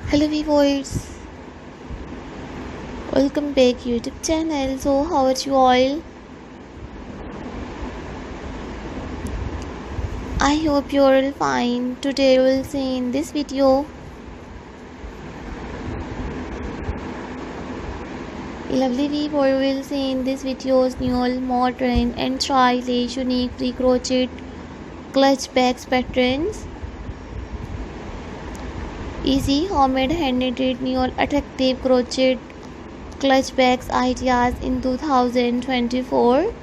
Hello viewers, welcome back YouTube channel. So how are you all? I hope you are all fine. Today we will see in this video lovely viewer will see in this video's new modern and stylish unique pre-crocheted clutch bags patterns. Easy homemade hand-knitted new attractive crochet clutch bags ideas in 2024.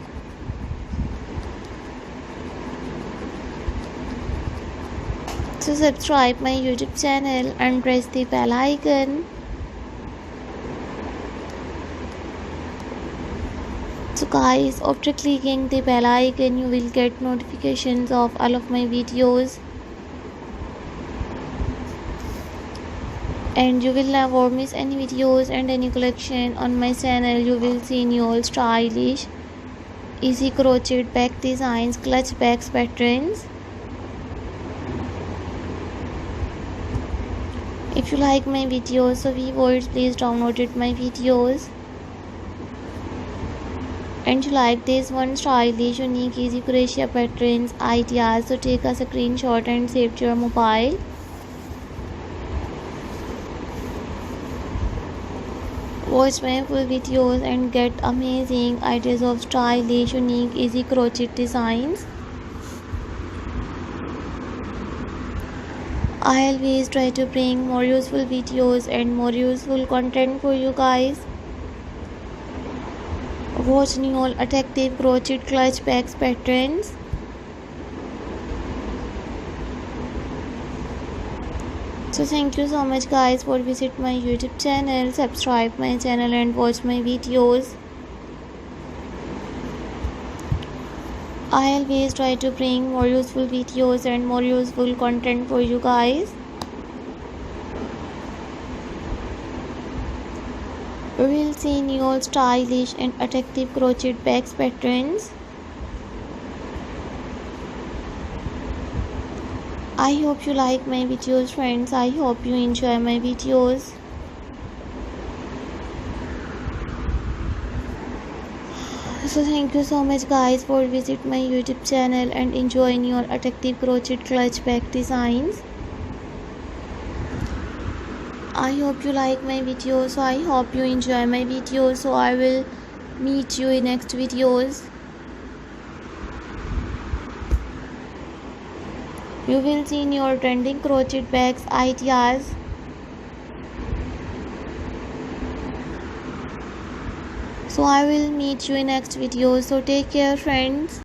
So subscribe my YouTube channel and press the bell icon. So guys, after clicking the bell icon you will get notifications of all of my videos and you will never miss any videos and any collection on my channel. You will see new stylish easy crochet bag designs, clutch bags patterns. If you like my videos, so viewers, please download my videos. And you like this one stylish unique easy crochet patterns ideas, so take a screenshot and save to your mobile. Watch my full videos and get amazing ideas of stylish unique easy crochet designs. I always try to bring more useful videos and more useful content for you guys. Watch new attractive crochet clutch bags patterns. So thank you so much guys for visit my YouTube channel, subscribe my channel and watch my videos. I always try to bring more useful videos and more useful content for you guys. We will see new stylish and attractive crochet bags patterns. I hope you like my videos friends. I hope you enjoy my videos. So thank you so much guys for visit my YouTube channel and enjoy your attractive crochet clutch bag designs. I hope you like my videos. So I hope you enjoy my videos. So I will meet you in next videos. You will see your trending crochet bags ideas. So I will meet you in next video. So take care friends.